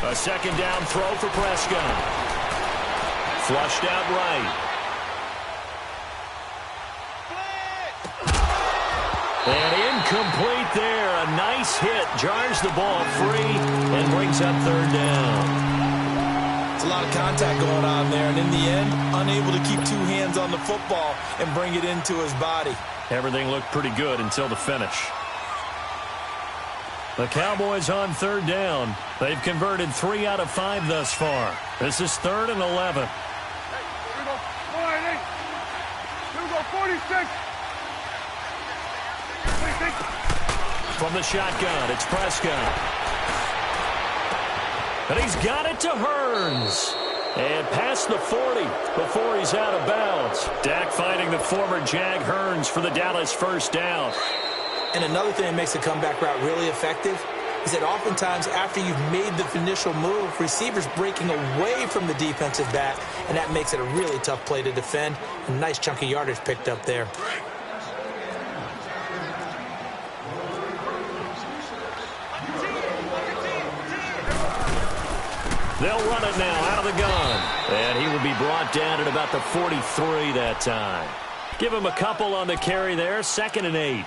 S2: A 2nd down throw for Prescott. Flushed out right. And incomplete there. A nice hit. Jars the ball free and brings up 3rd down.
S3: It's a lot of contact going on there, and in the end, unable to keep 2 hands on the football and bring it into his body.
S2: Everything looked pretty good until the finish. The Cowboys on 3rd down. They've converted 3 out of 5 thus far. This is 3rd and 11.
S4: Here we go. 48. Here we go. 46. 46.
S2: From the shotgun, it's Prescott. And he's got it to Hearns. And past the 40 before he's out of bounds. Dak finding the former Jag Hearns for the Dallas 1st down.
S3: And another thing that makes the comeback route really effective is that oftentimes after you've made the initial move, receivers breaking away from the defensive back, and that makes it a really tough play to defend. A nice chunk of yardage picked up there.
S2: They'll run it now out of the gun. And he will be brought down at about the 43 that time. Give him a couple on the carry there. 2nd and 8.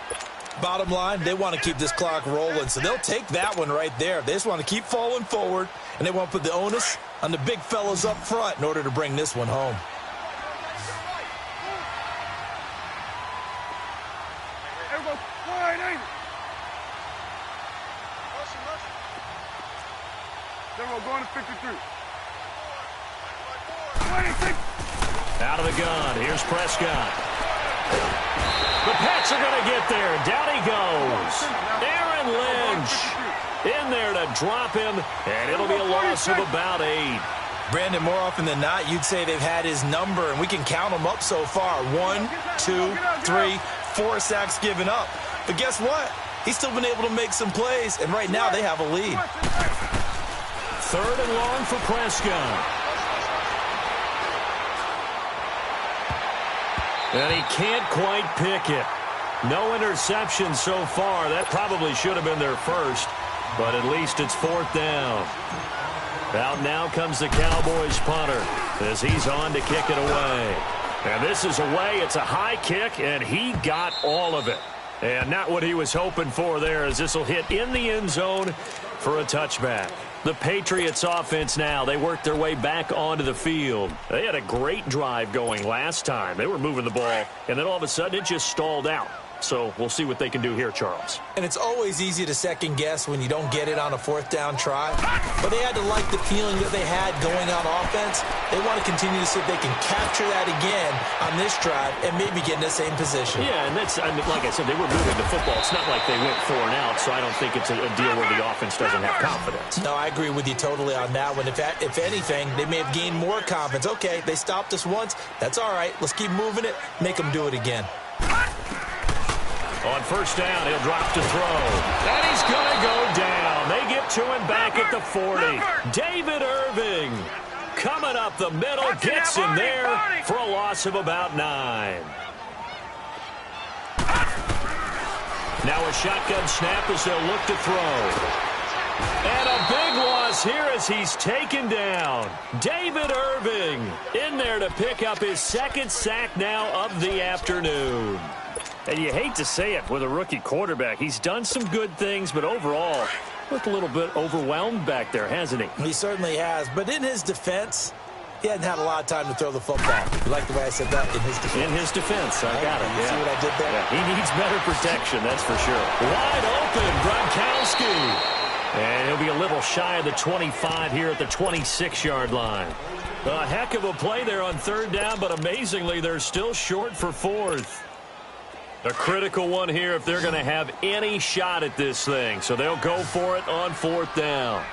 S3: Bottom line, they want to keep this clock rolling, so they'll take that one right there. They just want to keep falling forward, and they want to put the onus on the big fellas up front in order to bring this one home.
S4: Here we go. 48. Then we're going to 53. 26.
S2: Out of the gun. Here's Prescott. The Pats are going to get there. Down he goes. Aaron Lynch in there to drop him, and it'll be a loss of about 8.
S3: Brandon, more often than not, you'd say they've had his number, and we can count them up so far. 1, 2, 3, 4 sacks given up. But guess what? He's still been able to make some plays, and right now they have a lead.
S2: 3rd and long for Prescott. And he can't quite pick it. No interception so far. That probably should have been their first, but at least it's 4th down. Out now comes the Cowboys punter as he's on to kick it away. And this is away. It's a high kick, and he got all of it. And not what he was hoping for there, as this will hit in the end zone for a touchback. The Patriots offense now, they worked their way back onto the field. They had a great drive going last time. They were moving the ball, and then all of a sudden it just stalled out. So we'll see what they can do here, Charles.
S3: And it's always easy to second guess when you don't get it on a 4th down try. But they had to like the feeling that they had going on offense. They want to continue to see if they can capture that again on this drive and maybe get in the same position.
S2: Yeah, and that's, I mean, like I said, they were moving the football. It's not like they went 4 and out, so I don't think it's a deal where the offense doesn't have confidence.
S3: No, I agree with you totally on that one. If anything, they may have gained more confidence. Okay, they stopped us once. That's all right. Let's keep moving it. Make them do it again.
S2: On 1st down, he'll drop to throw. And he's going to go down. They get to him back at the 40. David Irving coming up the middle, gets him there for a loss of about 9. Now a shotgun snap as they'll look to throw. And a big loss here as he's taken down. David Irving in there to pick up his 2nd sack now of the afternoon. And you hate to say it with a rookie quarterback. He's done some good things, but overall, looked a little bit overwhelmed back there, hasn't he?
S3: He certainly has. But in his defense, He hadn't had a lot of time to throw the football. You like the way I said that? In his defense.
S2: In his defense. I got it.
S3: You see what I did there?
S2: Yeah, he needs better protection, that's for sure. Wide open, Gronkowski. And he'll be a little shy of the 25 here at the 26-yard line. A heck of a play there on third down, but amazingly, they're still short for fourth. A critical one here if they're going to have any shot at this thing. So they'll go for it on fourth down.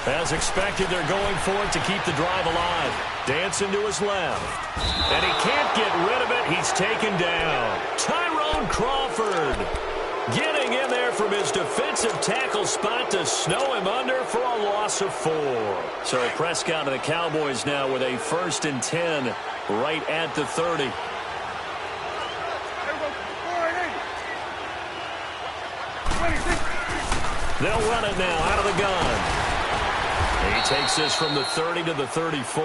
S2: As expected, they're going for it to keep the drive alive. Dancing to his left. And he can't get rid of it. He's taken down. Tyrone Crawford getting in there from his defensive tackle spot to snow him under for a loss of 4. So Prescott and the Cowboys now with a 1st and 10 right at the 30. They'll run it now out of the gun. He takes this from the 30 to the 34.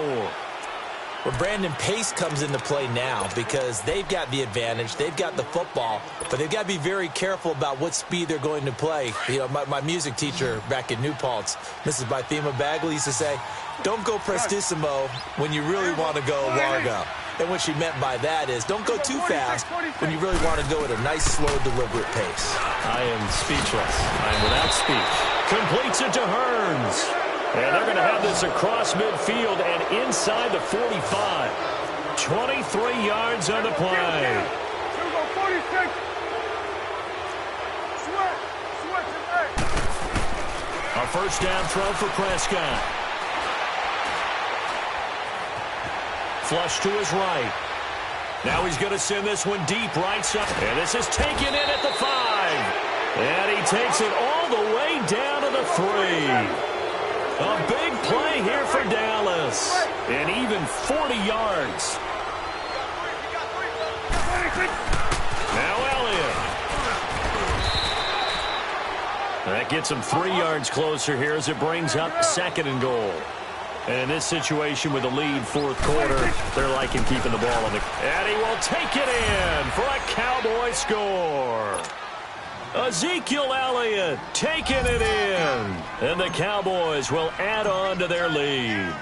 S3: Well, Brandon, pace comes into play now because they've got the advantage. They've got the football, but they've got to be very careful about what speed they're going to play. You know, my music teacher back in New Paltz, Mrs. Bythema Bagley, used to say, don't go prestissimo when you really want to go largo. And what she meant by that is don't go too fast when you really want to go at a nice, slow, deliberate pace.
S2: I am speechless. I am without speech. Completes it to Hearns. And they're going to have this across midfield and inside the 45. 23 yards on the play. A first down throw for Prescott. Flush to his right. Now he's going to send this one deep right side. And this is taken in at the 5. And he takes it all the way down to the 3. A big play here for Dallas. And even 40 yards. Now Elliott. That gets him 3 yards closer here as it brings up 2nd and goal. And in this situation with the lead 4th quarter, they're liking keeping the ball on the... And he will take it in for a Cowboy score. Ezekiel Elliott taking it in. And the Cowboys will add on to their lead.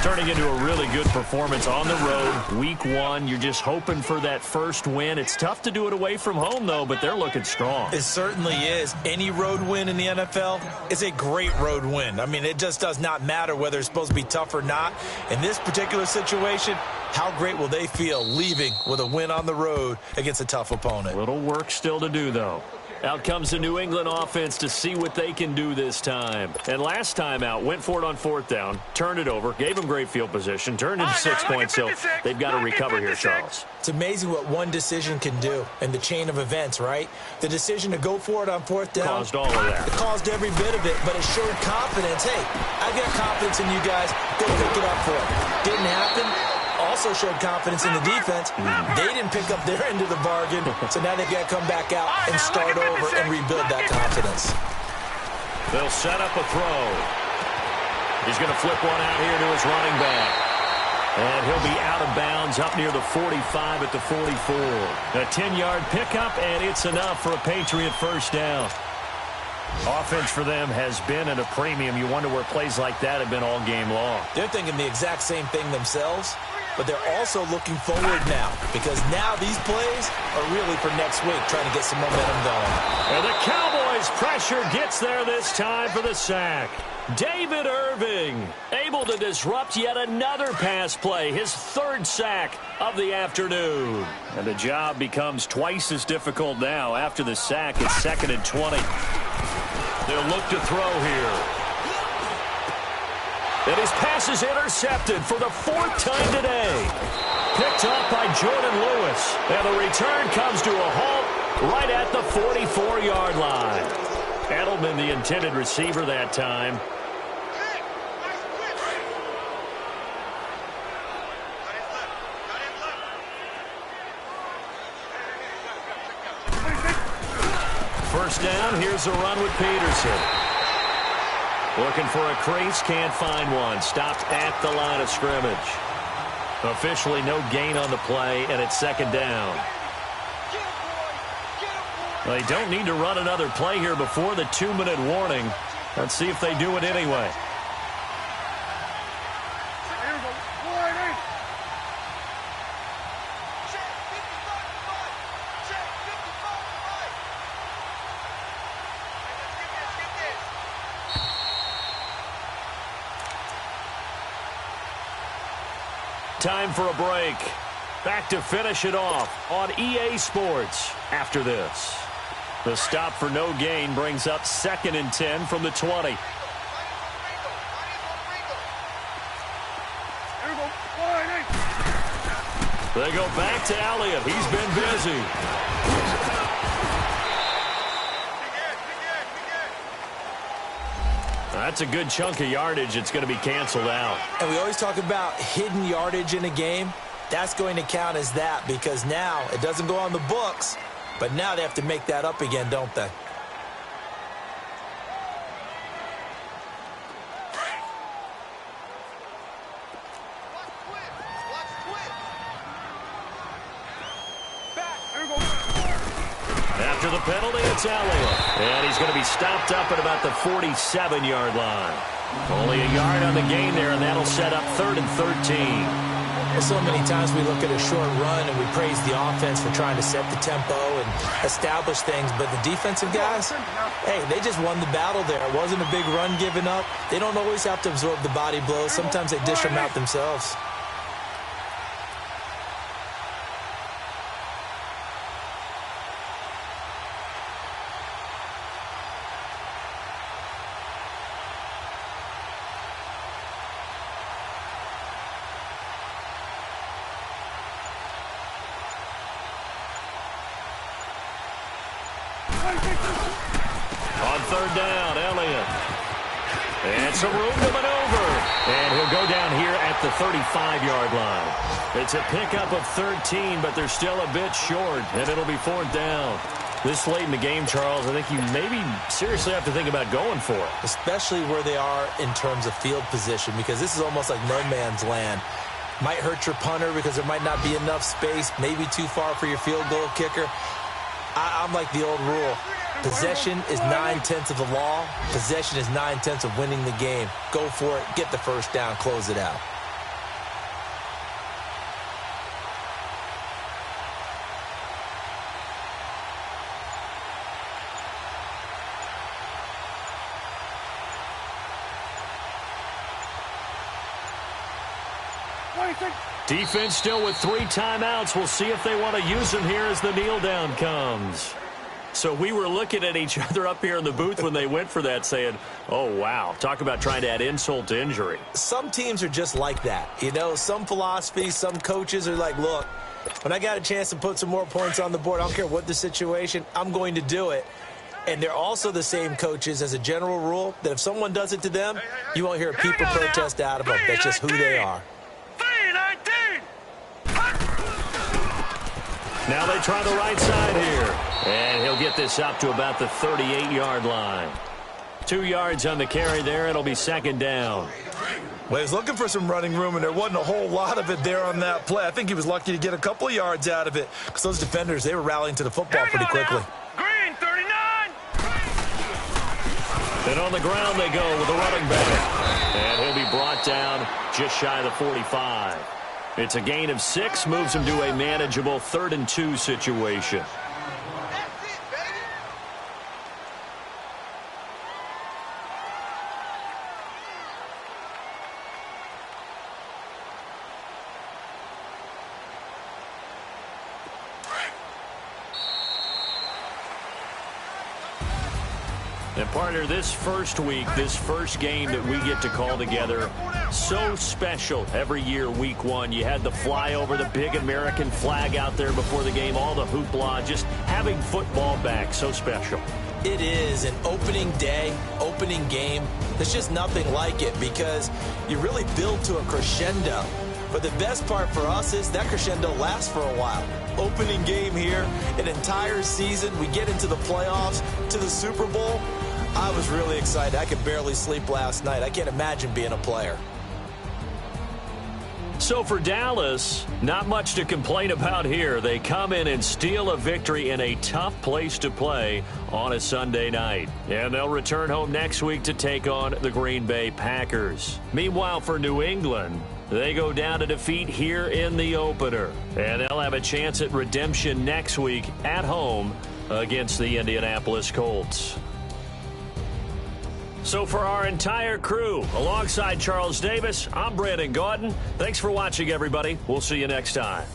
S2: Turning into a really good performance on the road. Week 1, you're just hoping for that first win. It's tough to do it away from home, though, but they're looking strong.
S3: It certainly is. Any road win in the NFL is a great road win. I mean, it just does not matter whether it's supposed to be tough or not. In this particular situation, how great will they feel leaving with a win on the road against a tough opponent?
S2: Little work still to do, though. Out comes the New England offense to see what they can do this time. And last time out, went for it on 4th down, turned it over, gave them great field position, turned into 6 points, so they've got to recover here, Charles.
S3: It's amazing what one decision can do in the chain of events, right? The decision to go for it on 4th down.
S2: Caused all of that.
S3: It caused every bit of it, but it showed confidence. Hey, I've got confidence in you guys. Go pick it up for it. Didn't happen. Also showed confidence in the defense. They didn't pick up their end of the bargain, so now they've got to come back out and start over and rebuild that confidence.
S2: They'll set up a throw. He's going to flip one out here to his running back. And he'll be out of bounds up near the 45 at the 44. A 10-yard pickup, and it's enough for a Patriot first down. Offense for them has been at a premium. You wonder where plays like that have been all game long.
S3: They're thinking the exact same thing themselves, but they're also looking forward now because now these plays are really for next week, trying to get some momentum going.
S2: And the Cowboys' pressure gets there this time for the sack. David Irving able to disrupt yet another pass play, his 3rd sack of the afternoon. And the job becomes twice as difficult now after the sack. It's 2nd and 20. They'll look to throw here. And his pass is intercepted for the 4th time today. Picked up by Jordan Lewis. And the return comes to a halt right at the 44-yard line. Edelman, the intended receiver that time. First down, here's a run with Peterson. Looking for a crease, can't find one. Stopped at the line of scrimmage. Officially no gain on the play, and it's 2nd down. They don't need to run another play here before the 2-minute warning. Let's see if they do it anyway. time for a break. Back to finish it off on EA Sports after this. The stop for no gain brings up 2nd and 10 from the 20. They go back to Elliott. He's been busy. That's a good chunk of yardage. It's going to be canceled out.
S3: And we always talk about hidden yardage in a game. That's going to count as that because now it doesn't go on the books, but now they have to make that up again, don't they?
S2: After the penalty, it's Elliott. And he's going to be stopped up at about the 47-yard line. Only a yard on the gain there, and that'll set up 3rd and 13.
S3: Well, so many times we look at a short run and we praise the offense for trying to set the tempo and establish things, but the defensive guys, hey, they just won the battle there. It wasn't a big run given up. They don't always have to absorb the body blows. Sometimes they dish them out themselves.
S2: On 3rd down, Elliott. And some room to maneuver. And he'll go down here at the 35-yard line. It's a pickup of 13, but they're still a bit short, and it'll be 4th down. This late in the game, Charles, I think you maybe seriously have to think about going for it.
S3: Especially where they are in terms of field position, because this is almost like no man's land. Might hurt your punter because there might not be enough space, maybe too far for your field goal kicker. I'm like the old rule. Possession is 9/10 of the law. Possession is 9/10 of winning the game. Go for it. Get the first down. Close it out.
S2: Defense still with 3 timeouts. We'll see if they want to use them here as the kneel down comes. So we were looking at each other up here in the booth when they went for that saying, oh, wow, talk about trying to add insult to injury.
S3: Some teams are just like that. You know, some philosophies, some coaches are like, look, when I got a chance to put some more points on the board, I don't care what the situation, I'm going to do it. And they're also the same coaches as a general rule that if someone does it to them, you won't hear a peep or protest out of them. That's just who they are.
S2: Now they try the right side here. And he'll get this up to about the 38-yard line. 2 yards on the carry there. It'll be 2nd down.
S3: Well, he was looking for some running room, and there wasn't a whole lot of it there on that play. I think he was lucky to get a couple of yards out of it because those defenders, they were rallying to the football pretty quickly.
S4: Green, 39!
S2: And on the ground they go with the running back. And he'll be brought down just shy of the 45. It's a gain of 6, moves him to a manageable 3rd and 2 situation. And partner, this first week, this first game that we get to call together, so special every year, week 1. You had the flyover, the big American flag out there before the game, all the hoopla, just having football back, so special.
S3: It is an opening day, opening game. There's just nothing like it because you really build to a crescendo. But the best part for us is that crescendo lasts for a while. Opening game here, an entire season. We get into the playoffs, to the Super Bowl. I was really excited. I could barely sleep last night. I can't imagine being a player.
S2: So for Dallas, not much to complain about here. They come in and steal a victory in a tough place to play on a Sunday night. And they'll return home next week to take on the Green Bay Packers. Meanwhile, for New England, they go down to defeat here in the opener. And they'll have a chance at redemption next week at home against the Indianapolis Colts. So for our entire crew, alongside Charles Davis, I'm Brandon Gaudin. Thanks for watching, everybody. We'll see you next time.